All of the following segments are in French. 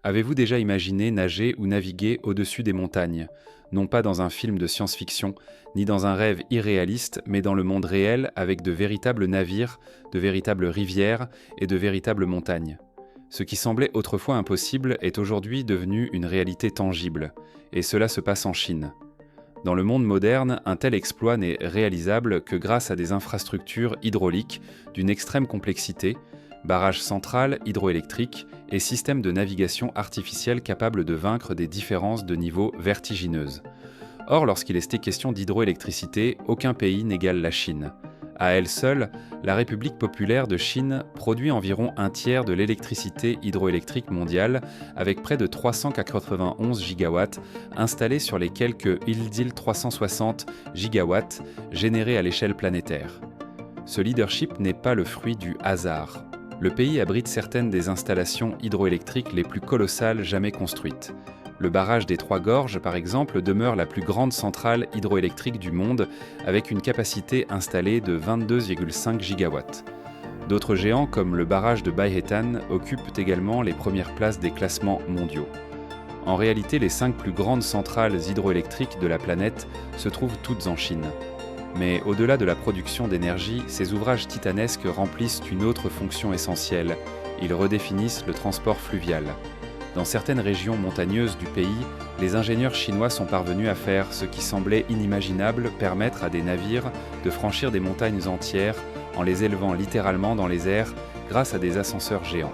Avez-vous déjà imaginé nager ou naviguer au-dessus des montagnes? Non pas dans un film de science-fiction, ni dans un rêve irréaliste, mais dans le monde réel avec de véritables navires, de véritables rivières et de véritables montagnes. Ce qui semblait autrefois impossible est aujourd'hui devenu une réalité tangible, et cela se passe en Chine. Dans le monde moderne, un tel exploit n'est réalisable que grâce à des infrastructures hydrauliques d'une extrême complexité, barrages centrales hydroélectriques et systèmes de navigation artificielle capables de vaincre des différences de niveau vertigineuses. Or, lorsqu'il est question d'hydroélectricité, aucun pays n'égale la Chine. À elle seule, la République populaire de Chine produit environ un tiers de l'électricité hydroélectrique mondiale, avec près de 391 gigawatts installés sur les quelques 1360 gigawatts générés à l'échelle planétaire. Ce leadership n'est pas le fruit du hasard. Le pays abrite certaines des installations hydroélectriques les plus colossales jamais construites. Le barrage des Trois Gorges, par exemple, demeure la plus grande centrale hydroélectrique du monde, avec une capacité installée de 22,5 gigawatts. D'autres géants, comme le barrage de Baïhétan, occupent également les premières places des classements mondiaux. En réalité, les 5 plus grandes centrales hydroélectriques de la planète se trouvent toutes en Chine. Mais au-delà de la production d'énergie, ces ouvrages titanesques remplissent une autre fonction essentielle. Ils redéfinissent le transport fluvial. Dans certaines régions montagneuses du pays, les ingénieurs chinois sont parvenus à faire ce qui semblait inimaginable, permettre à des navires de franchir des montagnes entières en les élevant littéralement dans les airs grâce à des ascenseurs géants.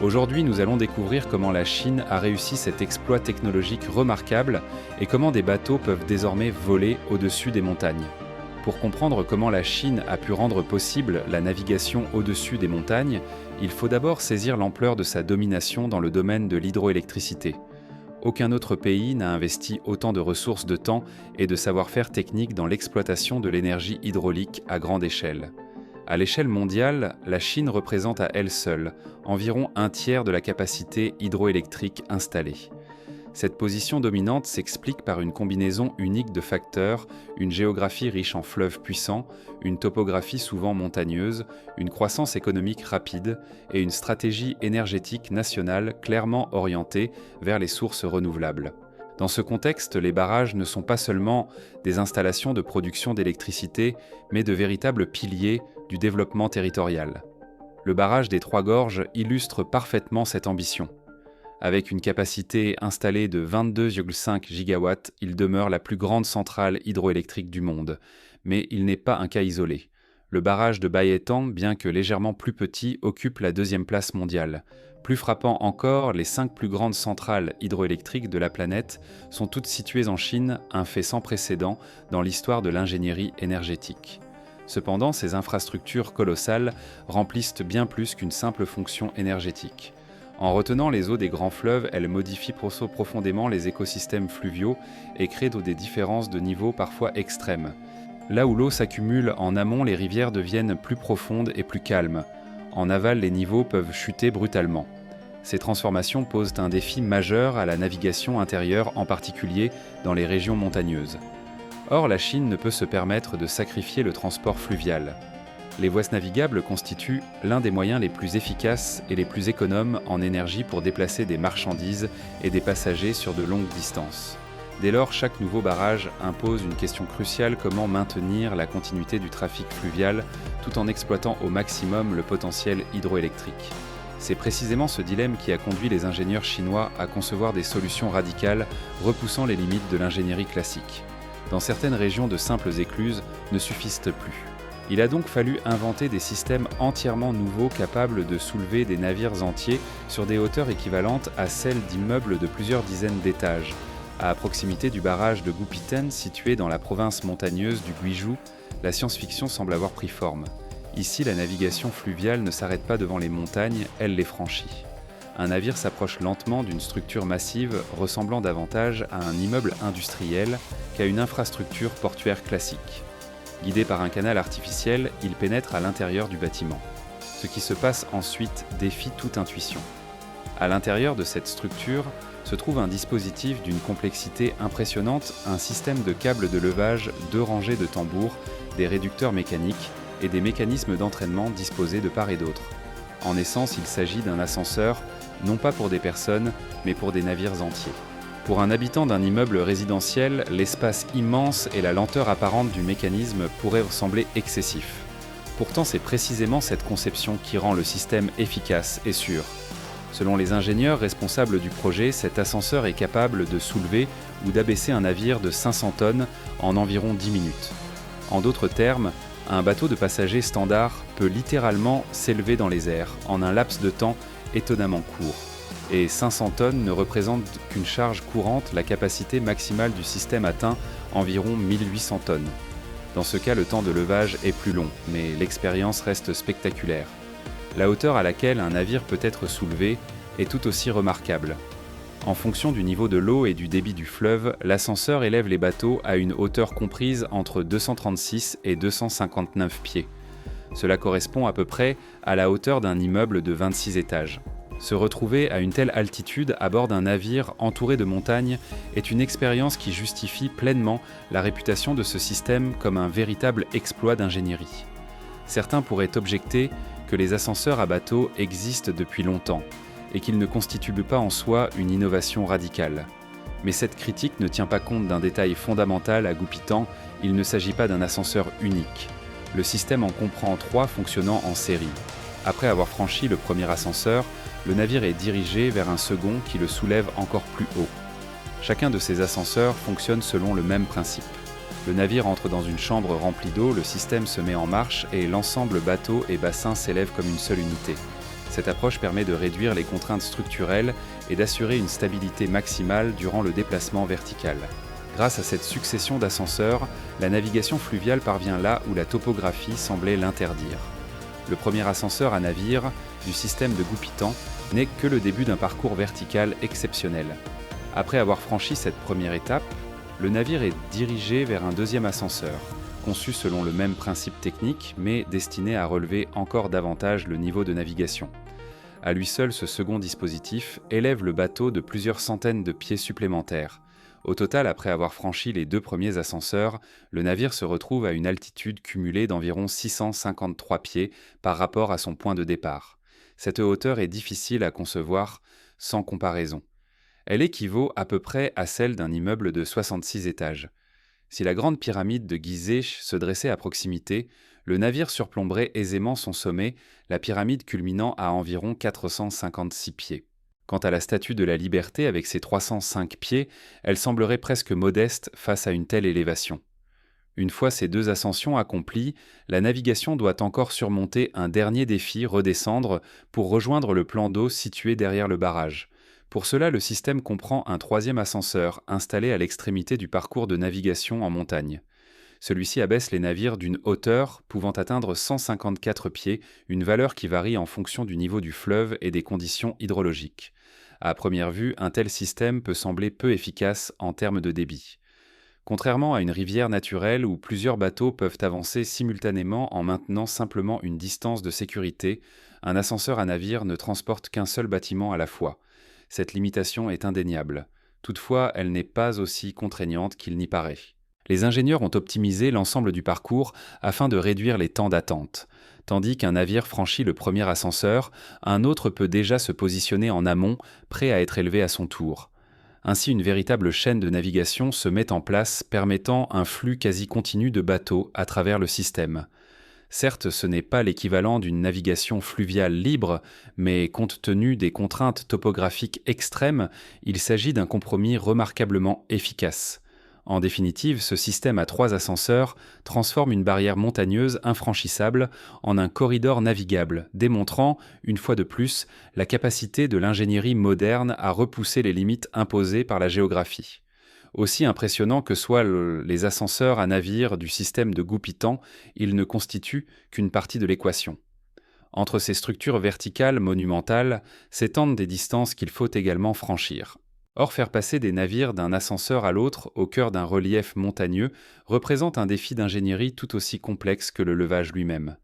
Aujourd'hui, nous allons découvrir comment la Chine a réussi cet exploit technologique remarquable et comment des bateaux peuvent désormais voler au-dessus des montagnes. Pour comprendre comment la Chine a pu rendre possible la navigation au-dessus des montagnes, il faut d'abord saisir l'ampleur de sa domination dans le domaine de l'hydroélectricité. Aucun autre pays n'a investi autant de ressources de temps et de savoir-faire technique dans l'exploitation de l'énergie hydraulique à grande échelle. À l'échelle mondiale, la Chine représente à elle seule environ un tiers de la capacité hydroélectrique installée. Cette position dominante s'explique par une combinaison unique de facteurs, une géographie riche en fleuves puissants, une topographie souvent montagneuse, une croissance économique rapide et une stratégie énergétique nationale clairement orientée vers les sources renouvelables. Dans ce contexte, les barrages ne sont pas seulement des installations de production d'électricité, mais de véritables piliers du développement territorial. Le barrage des Trois Gorges illustre parfaitement cette ambition. Avec une capacité installée de 22,5 gigawatts, il demeure la plus grande centrale hydroélectrique du monde. Mais il n'est pas un cas isolé. Le barrage de Baïhétan, bien que légèrement plus petit, occupe la deuxième place mondiale. Plus frappant encore, les 5 plus grandes centrales hydroélectriques de la planète sont toutes situées en Chine, un fait sans précédent dans l'histoire de l'ingénierie énergétique. Cependant, ces infrastructures colossales remplissent bien plus qu'une simple fonction énergétique. En retenant les eaux des grands fleuves, elles modifient profondément les écosystèmes fluviaux et créent des différences de niveau parfois extrêmes. Là où l'eau s'accumule en amont, les rivières deviennent plus profondes et plus calmes. En aval, les niveaux peuvent chuter brutalement. Ces transformations posent un défi majeur à la navigation intérieure, en particulier dans les régions montagneuses. Or, la Chine ne peut se permettre de sacrifier le transport fluvial. Les voies navigables constituent l'un des moyens les plus efficaces et les plus économes en énergie pour déplacer des marchandises et des passagers sur de longues distances. Dès lors, chaque nouveau barrage impose une question cruciale: comment maintenir la continuité du trafic fluvial tout en exploitant au maximum le potentiel hydroélectrique. C'est précisément ce dilemme qui a conduit les ingénieurs chinois à concevoir des solutions radicales repoussant les limites de l'ingénierie classique. Dans certaines régions, de simples écluses ne suffisent plus. Il a donc fallu inventer des systèmes entièrement nouveaux capables de soulever des navires entiers sur des hauteurs équivalentes à celles d'immeubles de plusieurs dizaines d'étages. À proximité du barrage de Gupiten, situé dans la province montagneuse du Guizhou, la science-fiction semble avoir pris forme. Ici, la navigation fluviale ne s'arrête pas devant les montagnes, elle les franchit. Un navire s'approche lentement d'une structure massive ressemblant davantage à un immeuble industriel qu'à une infrastructure portuaire classique. Guidé par un canal artificiel, il pénètre à l'intérieur du bâtiment. Ce qui se passe ensuite défie toute intuition. À l'intérieur de cette structure se trouve un dispositif d'une complexité impressionnante, un système de câbles de levage, 2 rangées de tambours, des réducteurs mécaniques et des mécanismes d'entraînement disposés de part et d'autre. En essence, il s'agit d'un ascenseur non pas pour des personnes, mais pour des navires entiers. Pour un habitant d'un immeuble résidentiel, l'espace immense et la lenteur apparente du mécanisme pourraient sembler excessifs. Pourtant, c'est précisément cette conception qui rend le système efficace et sûr. Selon les ingénieurs responsables du projet, cet ascenseur est capable de soulever ou d'abaisser un navire de 500 tonnes en environ 10 minutes. En d'autres termes, un bateau de passagers standard peut littéralement s'élever dans les airs en un laps de temps étonnamment court. Et 500 tonnes ne représentent qu'une charge courante, la capacité maximale du système atteint environ 1800 tonnes. Dans ce cas, le temps de levage est plus long, mais l'expérience reste spectaculaire. La hauteur à laquelle un navire peut être soulevé est tout aussi remarquable. En fonction du niveau de l'eau et du débit du fleuve, l'ascenseur élève les bateaux à une hauteur comprise entre 236 et 259 pieds. Cela correspond à peu près à la hauteur d'un immeuble de 26 étages. Se retrouver à une telle altitude à bord d'un navire entouré de montagnes est une expérience qui justifie pleinement la réputation de ce système comme un véritable exploit d'ingénierie. Certains pourraient objecter que les ascenseurs à bateau existent depuis longtemps et qu'ils ne constituent pas en soi une innovation radicale. Mais cette critique ne tient pas compte d'un détail fondamental à Goupitan, il ne s'agit pas d'un ascenseur unique. Le système en comprend 3 fonctionnant en série. Après avoir franchi le premier ascenseur, le navire est dirigé vers un second qui le soulève encore plus haut. Chacun de ces ascenseurs fonctionne selon le même principe. Le navire entre dans une chambre remplie d'eau, le système se met en marche et l'ensemble bateau et bassin s'élève comme une seule unité. Cette approche permet de réduire les contraintes structurelles et d'assurer une stabilité maximale durant le déplacement vertical. Grâce à cette succession d'ascenseurs, la navigation fluviale parvient là où la topographie semblait l'interdire. Le premier ascenseur à navire du système de Goupitan n'est que le début d'un parcours vertical exceptionnel. Après avoir franchi cette première étape, le navire est dirigé vers un deuxième ascenseur, conçu selon le même principe technique, mais destiné à relever encore davantage le niveau de navigation. À lui seul, ce second dispositif élève le bateau de plusieurs centaines de pieds supplémentaires. Au total, après avoir franchi les 2 premiers ascenseurs, le navire se retrouve à une altitude cumulée d'environ 653 pieds par rapport à son point de départ. Cette hauteur est difficile à concevoir sans comparaison. Elle équivaut à peu près à celle d'un immeuble de 66 étages. Si la grande pyramide de Gizeh se dressait à proximité, le navire surplomberait aisément son sommet, la pyramide culminant à environ 456 pieds. Quant à la Statue de la Liberté avec ses 305 pieds, elle semblerait presque modeste face à une telle élévation. Une fois ces 2 ascensions accomplies, la navigation doit encore surmonter un dernier défi, redescendre, pour rejoindre le plan d'eau situé derrière le barrage. Pour cela, le système comprend un 3e ascenseur installé à l'extrémité du parcours de navigation en montagne. Celui-ci abaisse les navires d'une hauteur pouvant atteindre 154 pieds, une valeur qui varie en fonction du niveau du fleuve et des conditions hydrologiques. À première vue, un tel système peut sembler peu efficace en termes de débit. Contrairement à une rivière naturelle où plusieurs bateaux peuvent avancer simultanément en maintenant simplement une distance de sécurité, un ascenseur à navire ne transporte qu'un seul bâtiment à la fois. Cette limitation est indéniable. Toutefois, elle n'est pas aussi contraignante qu'il n'y paraît. Les ingénieurs ont optimisé l'ensemble du parcours afin de réduire les temps d'attente. Tandis qu'un navire franchit le premier ascenseur, un autre peut déjà se positionner en amont, prêt à être élevé à son tour. Ainsi, une véritable chaîne de navigation se met en place, permettant un flux quasi continu de bateaux à travers le système. Certes, ce n'est pas l'équivalent d'une navigation fluviale libre, mais compte tenu des contraintes topographiques extrêmes, il s'agit d'un compromis remarquablement efficace. En définitive, ce système à 3 ascenseurs transforme une barrière montagneuse infranchissable en un corridor navigable, démontrant, une fois de plus, la capacité de l'ingénierie moderne à repousser les limites imposées par la géographie. Aussi impressionnants que soient les ascenseurs à navire du système de Goupitan, ils ne constituent qu'une partie de l'équation. Entre ces structures verticales monumentales s'étendent des distances qu'il faut également franchir. Or, faire passer des navires d'un ascenseur à l'autre au cœur d'un relief montagneux représente un défi d'ingénierie tout aussi complexe que le levage lui-même.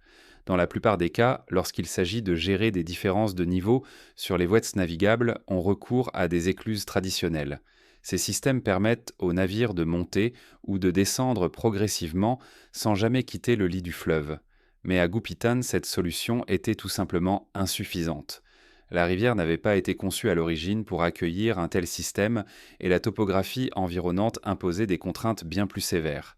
Dans la plupart des cas, lorsqu'il s'agit de gérer des différences de niveau sur les voies navigables, on recourt à des écluses traditionnelles. Ces systèmes permettent aux navires de monter ou de descendre progressivement sans jamais quitter le lit du fleuve. Mais à Goupitan, cette solution était tout simplement insuffisante. La rivière n'avait pas été conçue à l'origine pour accueillir un tel système et la topographie environnante imposait des contraintes bien plus sévères.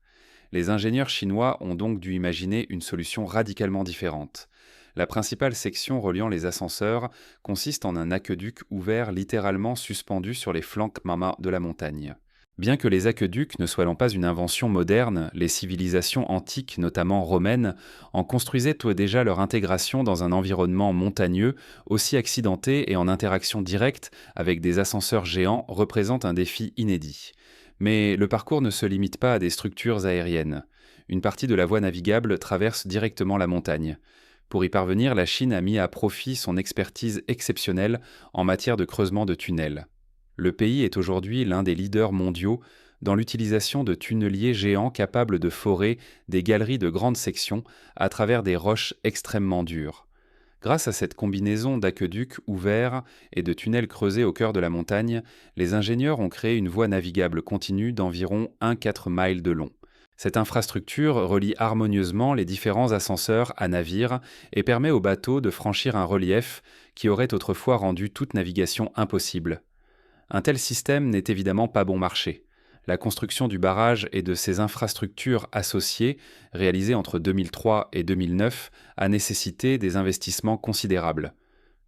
Les ingénieurs chinois ont donc dû imaginer une solution radicalement différente. La principale section reliant les ascenseurs consiste en un aqueduc ouvert littéralement suspendu sur les flancs Mama de la montagne. Bien que les aqueducs ne soient pas une invention moderne, les civilisations antiques, notamment romaines, en construisaient déjà leur intégration dans un environnement montagneux, aussi accidenté et en interaction directe avec des ascenseurs géants représente un défi inédit. Mais le parcours ne se limite pas à des structures aériennes. Une partie de la voie navigable traverse directement la montagne. Pour y parvenir, la Chine a mis à profit son expertise exceptionnelle en matière de creusement de tunnels. Le pays est aujourd'hui l'un des leaders mondiaux dans l'utilisation de tunneliers géants capables de forer des galeries de grandes sections à travers des roches extrêmement dures. Grâce à cette combinaison d'aqueducs ouverts et de tunnels creusés au cœur de la montagne, les ingénieurs ont créé une voie navigable continue d'environ 1,4 miles de long. Cette infrastructure relie harmonieusement les différents ascenseurs à navires et permet aux bateaux de franchir un relief qui aurait autrefois rendu toute navigation impossible. Un tel système n'est évidemment pas bon marché. La construction du barrage et de ses infrastructures associées, réalisée entre 2003 et 2009, a nécessité des investissements considérables.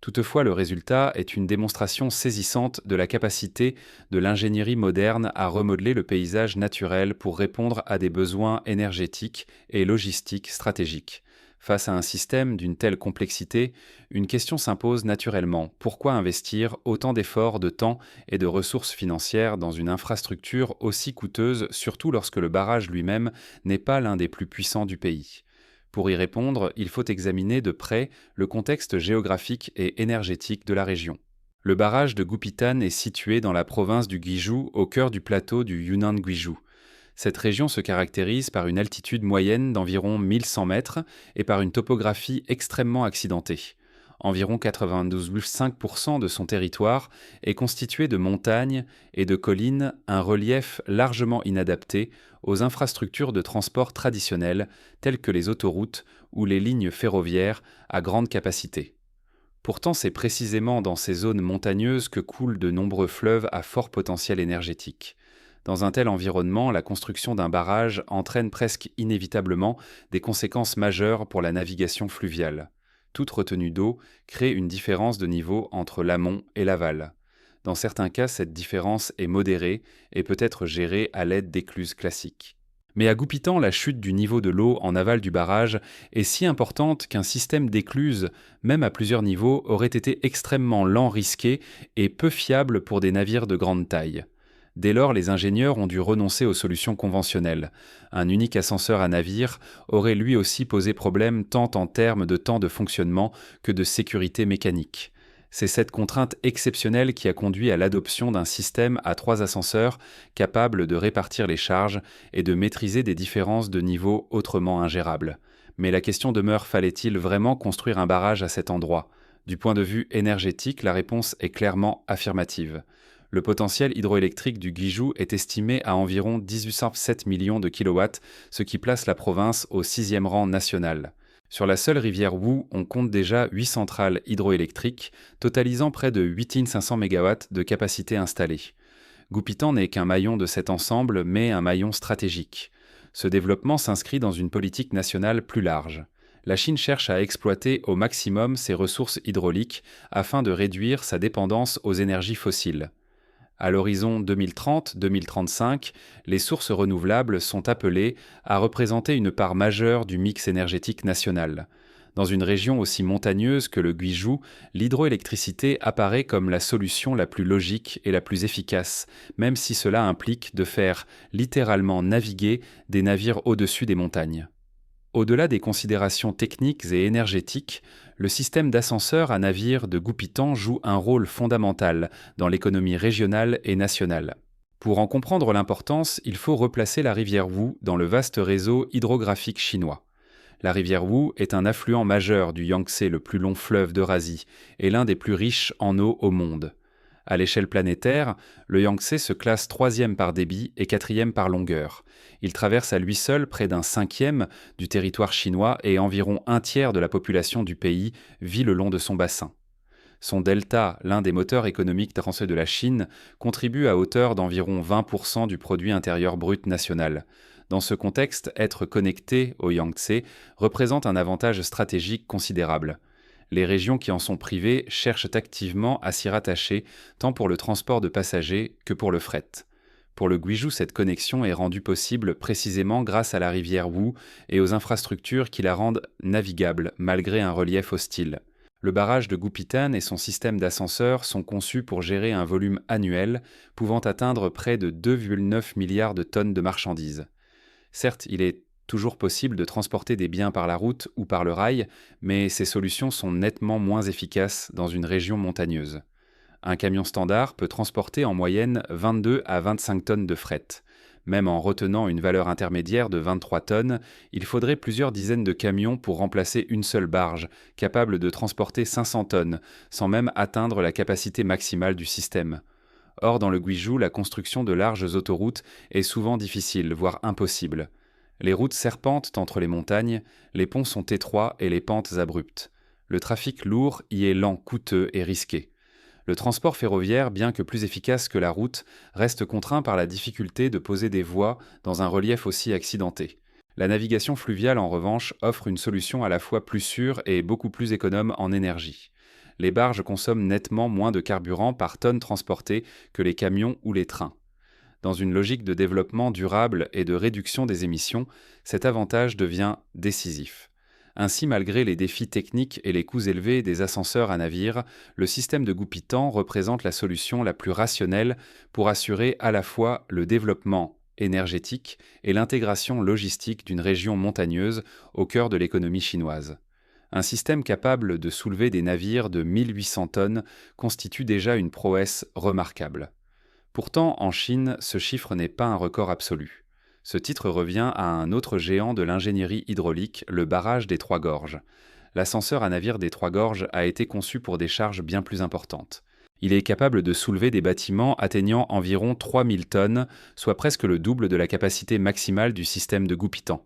Toutefois, le résultat est une démonstration saisissante de la capacité de l'ingénierie moderne à remodeler le paysage naturel pour répondre à des besoins énergétiques et logistiques stratégiques. Face à un système d'une telle complexité, une question s'impose naturellement. Pourquoi investir autant d'efforts, de temps et de ressources financières dans une infrastructure aussi coûteuse, surtout lorsque le barrage lui-même n'est pas l'un des plus puissants du pays ? Pour y répondre, il faut examiner de près le contexte géographique et énergétique de la région. Le barrage de Goupitan est situé dans la province du Guizhou, au cœur du plateau du Yunnan-Guizhou. Cette région se caractérise par une altitude moyenne d'environ 1100 mètres et par une topographie extrêmement accidentée. Environ 92,5% de son territoire est constitué de montagnes et de collines, un relief largement inadapté aux infrastructures de transport traditionnelles telles que les autoroutes ou les lignes ferroviaires à grande capacité. Pourtant, c'est précisément dans ces zones montagneuses que coulent de nombreux fleuves à fort potentiel énergétique. Dans un tel environnement, la construction d'un barrage entraîne presque inévitablement des conséquences majeures pour la navigation fluviale. Toute retenue d'eau crée une différence de niveau entre l'amont et l'aval. Dans certains cas, cette différence est modérée et peut être gérée à l'aide d'écluses classiques. Mais à Goupitan, la chute du niveau de l'eau en aval du barrage est si importante qu'un système d'écluses, même à plusieurs niveaux, aurait été extrêmement lent, risqué et peu fiable pour des navires de grande taille. Dès lors, les ingénieurs ont dû renoncer aux solutions conventionnelles. Un unique ascenseur à navire aurait lui aussi posé problème tant en termes de temps de fonctionnement que de sécurité mécanique. C'est cette contrainte exceptionnelle qui a conduit à l'adoption d'un système à 3 ascenseurs capable de répartir les charges et de maîtriser des différences de niveau autrement ingérables. Mais la question demeure, fallait-il vraiment construire un barrage à cet endroit ? Du point de vue énergétique, la réponse est clairement affirmative. Le potentiel hydroélectrique du Guizhou est estimé à environ 1807 millions de kilowatts, ce qui place la province au 6e rang national. Sur la seule rivière Wu, on compte déjà 8 centrales hydroélectriques, totalisant près de 8500 MW de capacité installée. Goupitan n'est qu'un maillon de cet ensemble, mais un maillon stratégique. Ce développement s'inscrit dans une politique nationale plus large. La Chine cherche à exploiter au maximum ses ressources hydrauliques afin de réduire sa dépendance aux énergies fossiles. À l'horizon 2030-2035, les sources renouvelables sont appelées à représenter une part majeure du mix énergétique national. Dans une région aussi montagneuse que le Guizhou, l'hydroélectricité apparaît comme la solution la plus logique et la plus efficace, même si cela implique de faire littéralement naviguer des navires au-dessus des montagnes. Au-delà des considérations techniques et énergétiques, le système d'ascenseurs à navire de Goupitan joue un rôle fondamental dans l'économie régionale et nationale. Pour en comprendre l'importance, il faut replacer la rivière Wu dans le vaste réseau hydrographique chinois. La rivière Wu est un affluent majeur du Yangtze, le plus long fleuve d'Eurasie, et l'un des plus riches en eau au monde. À l'échelle planétaire, le Yangtze se classe 3e par débit et 4e par longueur. Il traverse à lui seul près d'un 5e du territoire chinois et environ un tiers de la population du pays vit le long de son bassin. Son delta, l'un des moteurs économiques français de la Chine, contribue à hauteur d'environ 20% du produit intérieur brut national. Dans ce contexte, être connecté au Yangtze représente un avantage stratégique considérable. Les régions qui en sont privées cherchent activement à s'y rattacher, tant pour le transport de passagers que pour le fret. Pour le Guizhou, cette connexion est rendue possible précisément grâce à la rivière Wu et aux infrastructures qui la rendent navigable malgré un relief hostile. Le barrage de Goupitan et son système d'ascenseurs sont conçus pour gérer un volume annuel pouvant atteindre près de 2,9 milliards de tonnes de marchandises. Certes, il est toujours possible de transporter des biens par la route ou par le rail, mais ces solutions sont nettement moins efficaces dans une région montagneuse. Un camion standard peut transporter en moyenne 22 à 25 tonnes de fret. Même en retenant une valeur intermédiaire de 23 tonnes, il faudrait plusieurs dizaines de camions pour remplacer une seule barge, capable de transporter 500 tonnes, sans même atteindre la capacité maximale du système. Or, dans le Guizhou, la construction de larges autoroutes est souvent difficile, voire impossible. Les routes serpentent entre les montagnes, les ponts sont étroits et les pentes abruptes. Le trafic lourd y est lent, coûteux et risqué. Le transport ferroviaire, bien que plus efficace que la route, reste contraint par la difficulté de poser des voies dans un relief aussi accidenté. La navigation fluviale, en revanche, offre une solution à la fois plus sûre et beaucoup plus économe en énergie. Les barges consomment nettement moins de carburant par tonne transportée que les camions ou les trains. Dans une logique de développement durable et de réduction des émissions, cet avantage devient décisif. Ainsi, malgré les défis techniques et les coûts élevés des ascenseurs à navire, le système de Goupitan représente la solution la plus rationnelle pour assurer à la fois le développement énergétique et l'intégration logistique d'une région montagneuse au cœur de l'économie chinoise. Un système capable de soulever des navires de 1800 tonnes constitue déjà une prouesse remarquable. Pourtant, en Chine, ce chiffre n'est pas un record absolu. Ce titre revient à un autre géant de l'ingénierie hydraulique, le barrage des Trois Gorges. L'ascenseur à navire des Trois Gorges a été conçu pour des charges bien plus importantes. Il est capable de soulever des bâtiments atteignant environ 3000 tonnes, soit presque le double de la capacité maximale du système de Goupitan.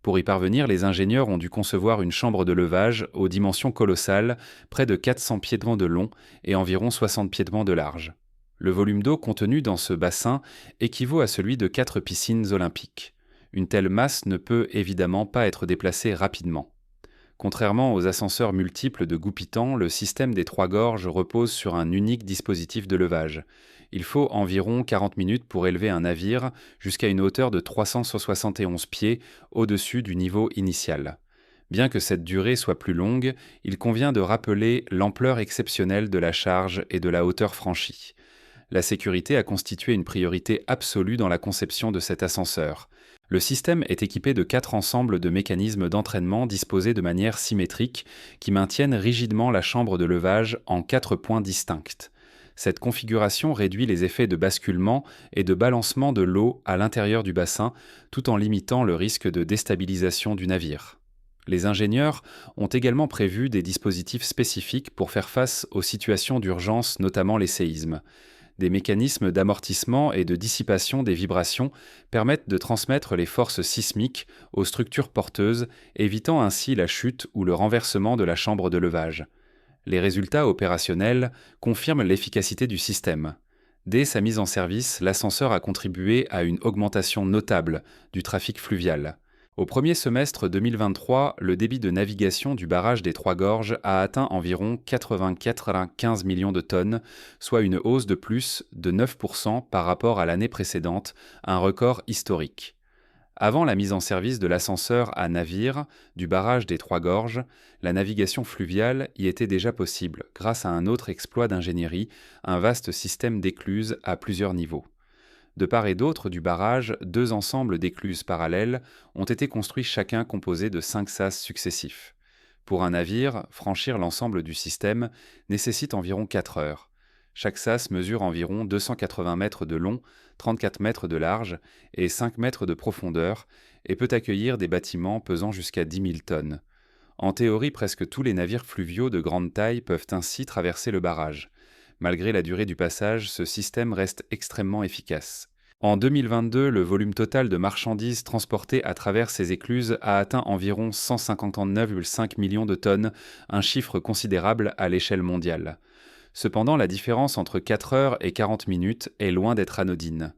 Pour y parvenir, les ingénieurs ont dû concevoir une chambre de levage aux dimensions colossales, près de 400 pieds de vent de long et environ 60 pieds de vent de large. Le volume d'eau contenu dans ce bassin équivaut à celui de 4 piscines olympiques. Une telle masse ne peut évidemment pas être déplacée rapidement. Contrairement aux ascenseurs multiples de Goupitan, le système des Trois Gorges repose sur un unique dispositif de levage. Il faut environ 40 minutes pour élever un navire jusqu'à une hauteur de 371 pieds au-dessus du niveau initial. Bien que cette durée soit plus longue, il convient de rappeler l'ampleur exceptionnelle de la charge et de la hauteur franchie. La sécurité a constitué une priorité absolue dans la conception de cet ascenseur. Le système est équipé de 4 ensembles de mécanismes d'entraînement disposés de manière symétrique qui maintiennent rigidement la chambre de levage en 4 points distincts. Cette configuration réduit les effets de basculement et de balancement de l'eau à l'intérieur du bassin, tout en limitant le risque de déstabilisation du navire. Les ingénieurs ont également prévu des dispositifs spécifiques pour faire face aux situations d'urgence, notamment les séismes. Des mécanismes d'amortissement et de dissipation des vibrations permettent de transmettre les forces sismiques aux structures porteuses, évitant ainsi la chute ou le renversement de la chambre de levage. Les résultats opérationnels confirment l'efficacité du système. Dès sa mise en service, l'ascenseur a contribué à une augmentation notable du trafic fluvial. Au premier semestre 2023, le débit de navigation du barrage des Trois Gorges a atteint environ 95 millions de tonnes, soit une hausse de plus de 9% par rapport à l'année précédente, un record historique. Avant la mise en service de l'ascenseur à navire du barrage des Trois Gorges, la navigation fluviale y était déjà possible grâce à un autre exploit d'ingénierie, un vaste système d'écluses à plusieurs niveaux. De part et d'autre du barrage, 2 ensembles d'écluses parallèles ont été construits, chacun composé de 5 sas successifs. Pour un navire, franchir l'ensemble du système nécessite environ 4 heures. Chaque sas mesure environ 280 mètres de long, 34 mètres de large et 5 mètres de profondeur et peut accueillir des bâtiments pesant jusqu'à 10 000 tonnes. En théorie, presque tous les navires fluviaux de grande taille peuvent ainsi traverser le barrage. Malgré la durée du passage, ce système reste extrêmement efficace. En 2022, le volume total de marchandises transportées à travers ces écluses a atteint environ 159,5 millions de tonnes, un chiffre considérable à l'échelle mondiale. Cependant, la différence entre 4 heures et 40 minutes est loin d'être anodine.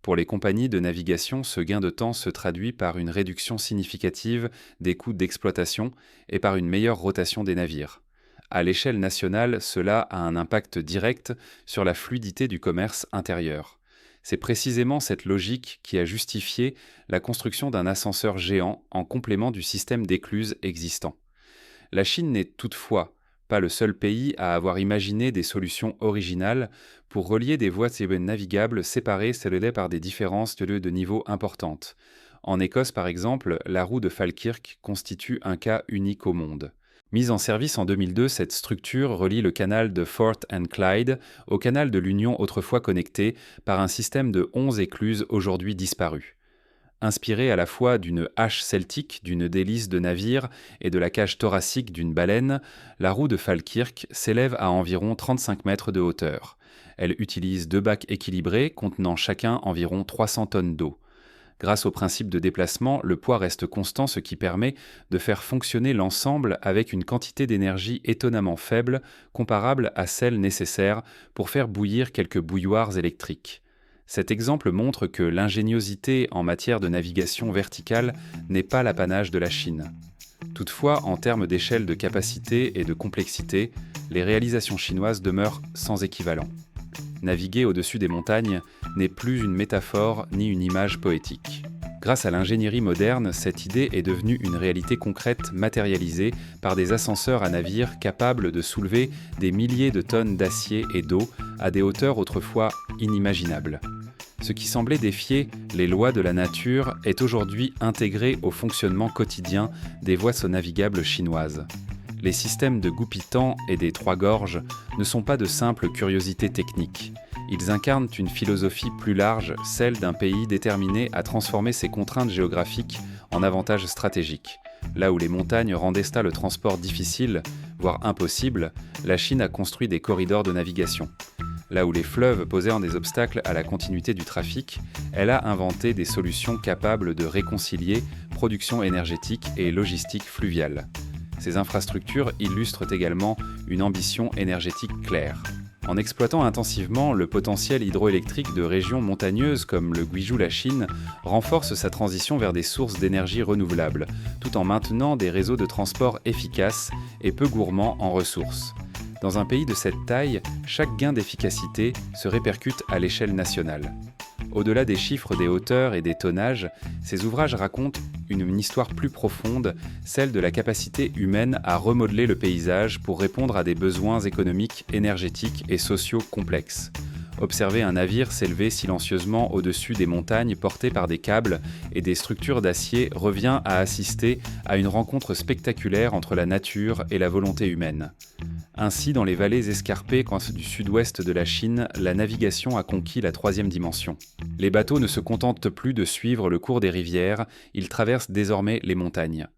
Pour les compagnies de navigation, ce gain de temps se traduit par une réduction significative des coûts d'exploitation et par une meilleure rotation des navires. À l'échelle nationale, cela a un impact direct sur la fluidité du commerce intérieur. C'est précisément cette logique qui a justifié la construction d'un ascenseur géant en complément du système d'écluses existant. La Chine n'est toutefois pas le seul pays à avoir imaginé des solutions originales pour relier des voies navigables séparées scellées par des différences de niveau importantes. En Écosse, par exemple, la roue de Falkirk constitue un cas unique au monde. Mise en service en 2002, cette structure relie le canal de Forth and Clyde au canal de l'Union autrefois connecté par un système de 11 écluses aujourd'hui disparues. Inspirée à la fois d'une hache celtique, d'une délice de navire et de la cage thoracique d'une baleine, la roue de Falkirk s'élève à environ 35 mètres de hauteur. Elle utilise 2 bacs équilibrés contenant chacun environ 300 tonnes d'eau. Grâce au principe de déplacement, le poids reste constant, ce qui permet de faire fonctionner l'ensemble avec une quantité d'énergie étonnamment faible, comparable à celle nécessaire pour faire bouillir quelques bouilloires électriques. Cet exemple montre que l'ingéniosité en matière de navigation verticale n'est pas l'apanage de la Chine. Toutefois, en termes d'échelle de capacité et de complexité, les réalisations chinoises demeurent sans équivalent. Naviguer au-dessus des montagnes n'est plus une métaphore ni une image poétique. Grâce à l'ingénierie moderne, cette idée est devenue une réalité concrète matérialisée par des ascenseurs à navires capables de soulever des milliers de tonnes d'acier et d'eau à des hauteurs autrefois inimaginables. Ce qui semblait défier les lois de la nature est aujourd'hui intégré au fonctionnement quotidien des voies navigables chinoises. Les systèmes de Goupitan et des Trois Gorges ne sont pas de simples curiosités techniques. Ils incarnent une philosophie plus large, celle d'un pays déterminé à transformer ses contraintes géographiques en avantages stratégiques. Là où les montagnes rendaient le transport difficile, voire impossible, la Chine a construit des corridors de navigation. Là où les fleuves posaient des obstacles à la continuité du trafic, elle a inventé des solutions capables de réconcilier production énergétique et logistique fluviale. Ces infrastructures illustrent également une ambition énergétique claire. En exploitant intensivement le potentiel hydroélectrique de régions montagneuses comme le Guizhou, la Chine renforce sa transition vers des sources d'énergie renouvelables, tout en maintenant des réseaux de transport efficaces et peu gourmands en ressources. Dans un pays de cette taille, chaque gain d'efficacité se répercute à l'échelle nationale. Au-delà des chiffres des hauteurs et des tonnages, ces ouvrages racontent une histoire plus profonde, celle de la capacité humaine à remodeler le paysage pour répondre à des besoins économiques, énergétiques et sociaux complexes. Observer un navire s'élever silencieusement au-dessus des montagnes porté par des câbles et des structures d'acier revient à assister à une rencontre spectaculaire entre la nature et la volonté humaine. Ainsi, dans les vallées escarpées du sud-ouest de la Chine, la navigation a conquis la 3e dimension. Les bateaux ne se contentent plus de suivre le cours des rivières, ils traversent désormais les montagnes.